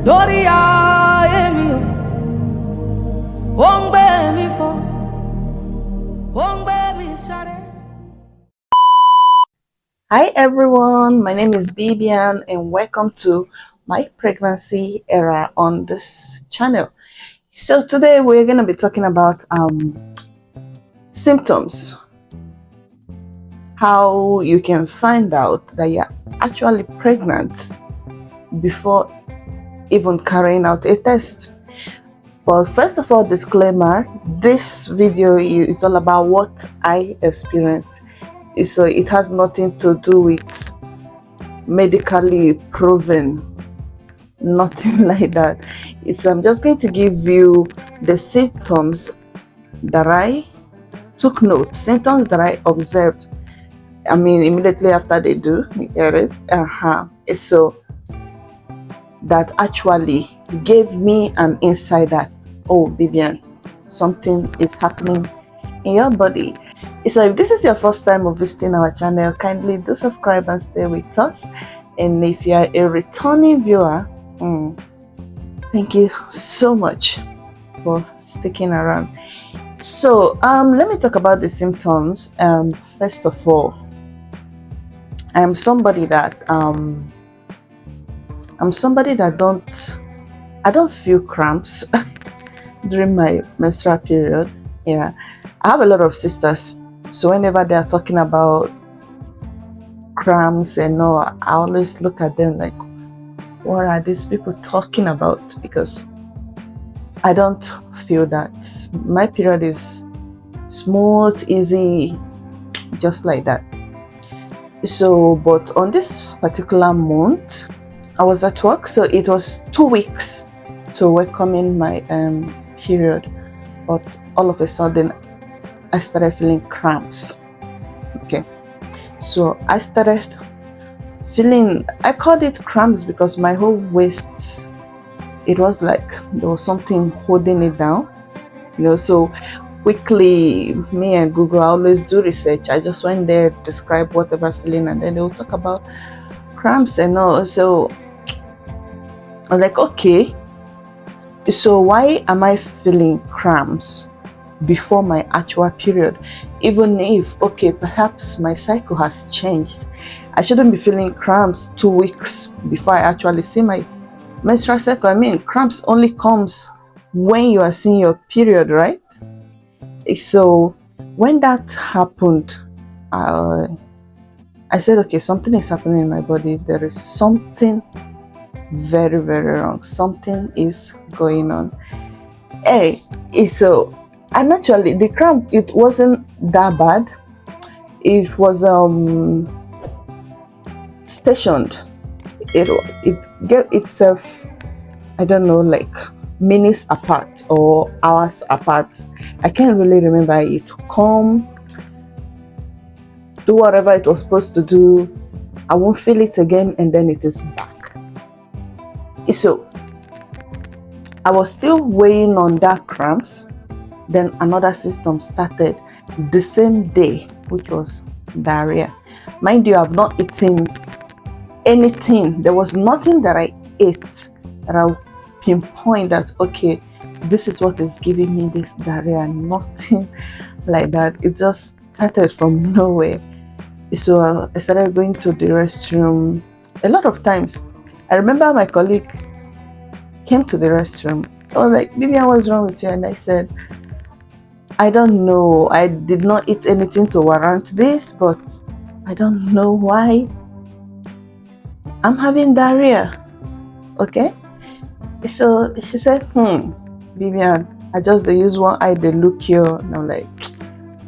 lórí ayé mi o, ó ń gbé mi fò, ó ń gbé mi sáré. Hi everyone, my name is Bibian and welcome to my pregnancy era on this channel. So today we're going to be talking about symptoms, how you can find out that you're actually pregnant before even carrying out a test. Well, first of all, disclaimer, this video is all about what I experienced. So it has nothing to do with medically proven, nothing like that. So I'm just going to give you the symptoms that I took note, symptoms that I observed. I mean, immediately after they do, you get it? So that actually gave me an insight that, oh, Vivian, something is happening in your body. So if this is your first time of visiting our channel, kindly do subscribe and stay with us. And if you are a returning viewer, thank you so much for sticking around. So let me talk about the symptoms. First of all, I'm somebody that I don't feel cramps during my menstrual period. Yeah, I have a lot of sisters, so whenever they are talking about cramps and all, I always look at them like, what are these people talking about? Because I don't feel that. My period is smooth, easy, just like that. So, but on this particular month, I was at work, so it was 2 weeks to welcoming my period, but all of a sudden I started feeling cramps. Okay, so I started feeling, I called it cramps because my whole waist, it was like there was something holding it down, so quickly, me and Google, I always do research. I just went there, describe whatever feeling, and then they will talk about cramps and all. So I was like, okay, so why am I feeling cramps before my actual period? Even if, okay, perhaps my cycle has changed, I shouldn't be feeling cramps 2 weeks before I actually see my menstrual cycle. I mean, cramps only comes when you are seeing your period, right? So when that happened, I said, okay, something is happening in my body. There is something very, very wrong. Something is going on. So, and actually the cramp, it wasn't that bad. It was stationed. It gave itself, I don't know, like minutes apart or hours apart. I can't really remember. It come, do whatever it was supposed to do. I won't feel it again, and then it is back. So I was still weighing on that cramps. Then another symptom started the same day, which was diarrhea. Mind you, I've not eaten anything. There was nothing that I ate that I'll pinpoint that, okay, this is what is giving me this diarrhea. Nothing like that. It just started from nowhere. So I started going to the restroom a lot of times. I remember my colleague came to the restroom. I was like, Vivian, what's wrong with you? And I said, I don't know. I did not eat anything to warrant this, but I don't know why I'm having diarrhea. Okay? So she said, Vivian, I just use one eye, they look you. And I'm like,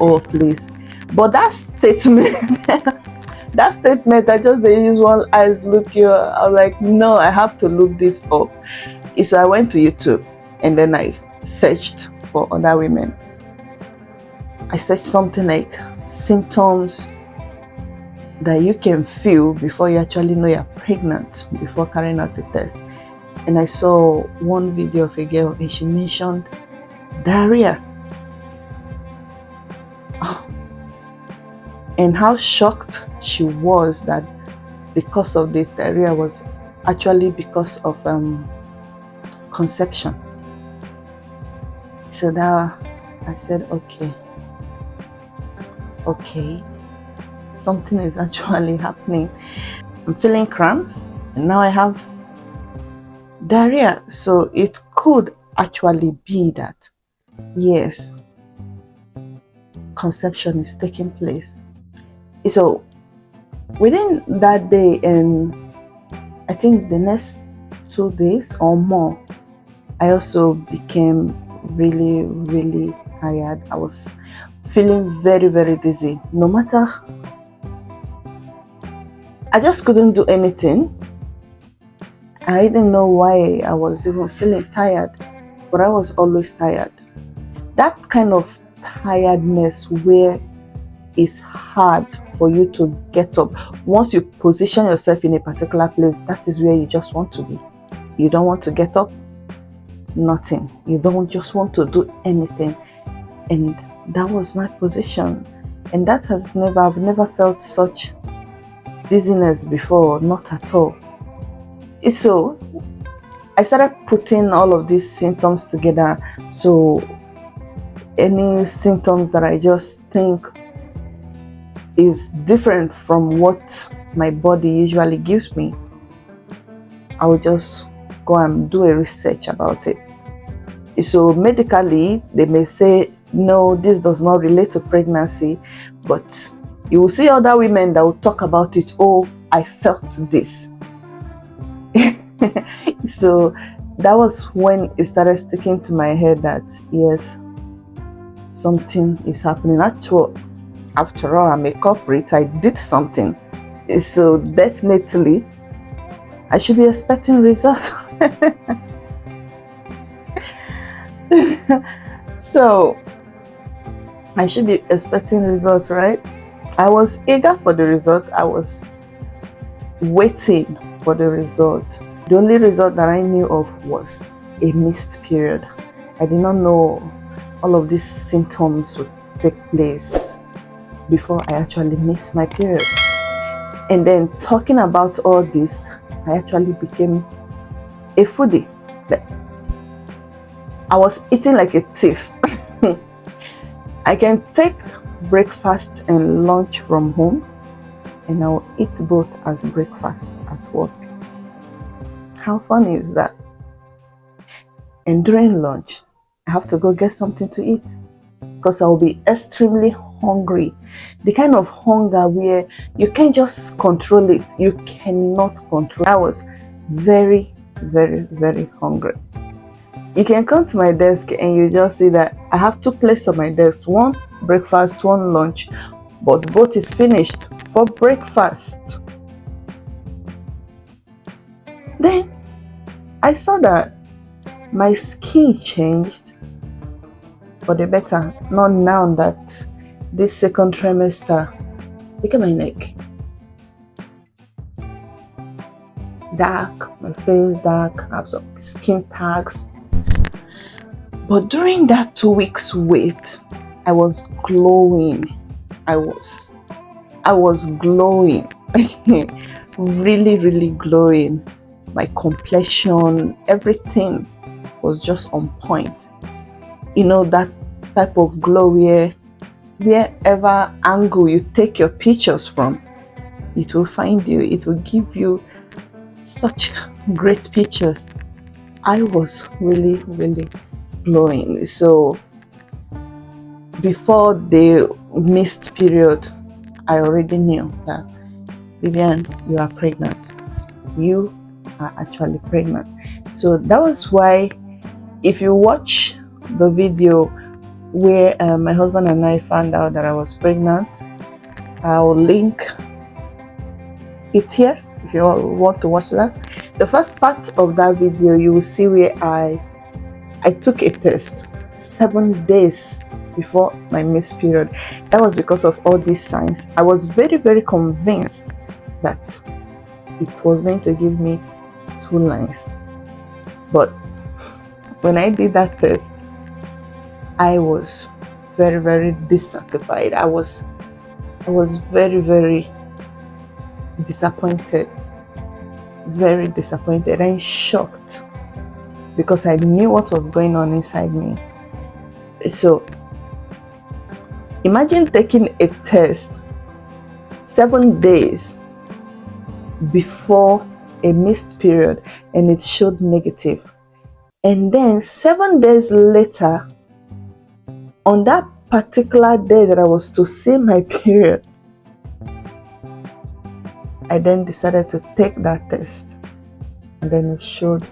oh, please. But that statement, I just use one eye, look you. I was like, no, I have to look this up. So I went to YouTube and then I searched for other women. I searched something like symptoms that you can feel before you actually know you're pregnant, before carrying out the test. And I saw one video of a girl and she mentioned diarrhea. And how shocked she was that because of the diarrhea was actually because of conception. So now I said, okay, something is actually happening. I'm feeling cramps, and now I have diarrhea. So it could actually be that, yes, conception is taking place. So within that day, and I think the next 2 days or more, I also became really, really tired. I was feeling very, very dizzy. No matter, I just couldn't do anything. I didn't know why I was even feeling tired, but I was always tired. That kind of tiredness where it's hard for you to get up. Once you position yourself in a particular place, that is where you just want to be. You don't want to get up, nothing. You don't just want to do anything. And that was my position. And that has I've never felt such dizziness before, not at all. So I started putting all of these symptoms together. So any symptoms that I just think is different from what my body usually gives me, I will just go and do a research about it. So medically, they may say, no, this does not relate to pregnancy, but you will see other women that will talk about it. Oh, I felt this. So that was when it started sticking to my head that, yes, something is happening. After all, I'm a culprit. I did something. So definitely, I should be expecting results. So I should be expecting results, right? I was eager for the result. I was waiting for the result. The only result that I knew of was a missed period. I did not know all of these symptoms would take place before I actually missed my period. And then talking about all this, I actually became a foodie. I was eating like a thief. I can take breakfast and lunch from home, and I'll eat both as breakfast at work. How funny is that? And during lunch, I have to go get something to eat because I'll be extremely hungry. The kind of hunger where you can't just control it. You cannot control. I was very, very, very hungry. You can come to my desk and you just see that I have 2 plates on my desk, one breakfast, one lunch, but both is finished for breakfast. Then I saw that my skin changed for the better. Not now that this second trimester, look at my neck. Dark, my face dark, I have some skin tags. But during that 2 weeks wait, I was glowing. I was glowing. Really, really glowing. My complexion, everything was just on point. You know, that type of glow where wherever angle you take your pictures from, it will find you. It will give you such great pictures. I was really, really glowing. So before the missed period, I already knew that, Vivian, you are pregnant. You are actually pregnant. So that was why, if you watch the video where my husband and I found out that I was pregnant, I'll link it here if you want to watch that. The first part of that video, you will see where I took a test 7 days before my missed period. That was because of all these signs. I was very, very convinced that it was going to give me 2 lines. But when I did that test, I was very, very dissatisfied. I was very, very disappointed. Very disappointed and shocked. because I knew what was going on inside me. So imagine taking a test 7 days before a missed period and it showed negative. And then 7 days later, on that particular day that I was to see my period, I then decided to take that test. And then it showed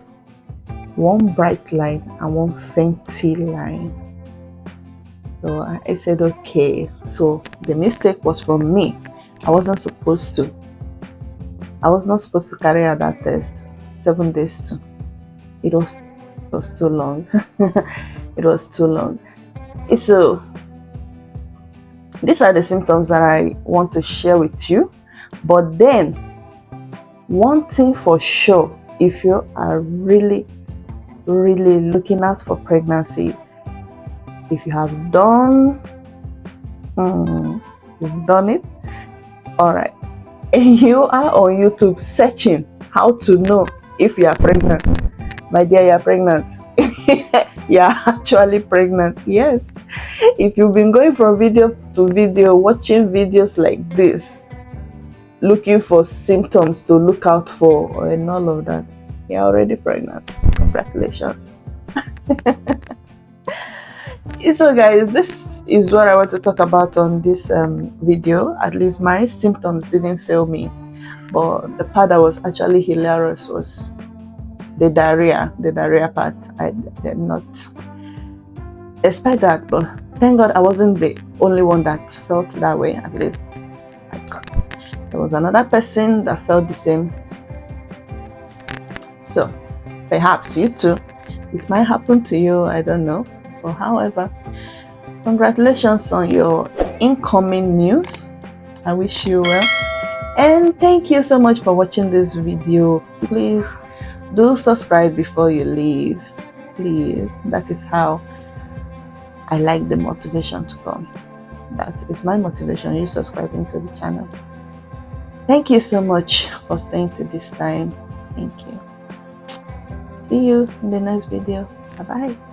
one bright line and one fainty line. So I said, okay, so the mistake was from me. I was not supposed to carry out that test 7 days too. It was too long. It was too long. So these are the symptoms that I want to share with you. But then, one thing for sure, if you are really looking out for pregnancy, if you have done it, all right, and you are on YouTube searching how to know if you are pregnant, my dear, you are pregnant. You are actually pregnant. Yes. If you've been going from video to video, watching videos like this, looking for symptoms to look out for and all of that, you're already pregnant. Congratulations. So guys, this is what I want to talk about on this video. At least my symptoms didn't fail me, but the part that was actually hilarious was the diarrhea part. I did not expect that, but thank God I wasn't the only one that felt that way. At least there was another person that felt the same. So perhaps you too, it might happen to you, I don't know. But however, congratulations on your incoming news. I wish you well, and thank you so much for watching this video. Please do subscribe before you leave, please. That is how I like the motivation to come. That is my motivation, you subscribing to the channel. Thank you so much for staying to this time. Thank you. See you in the next video. Bye bye.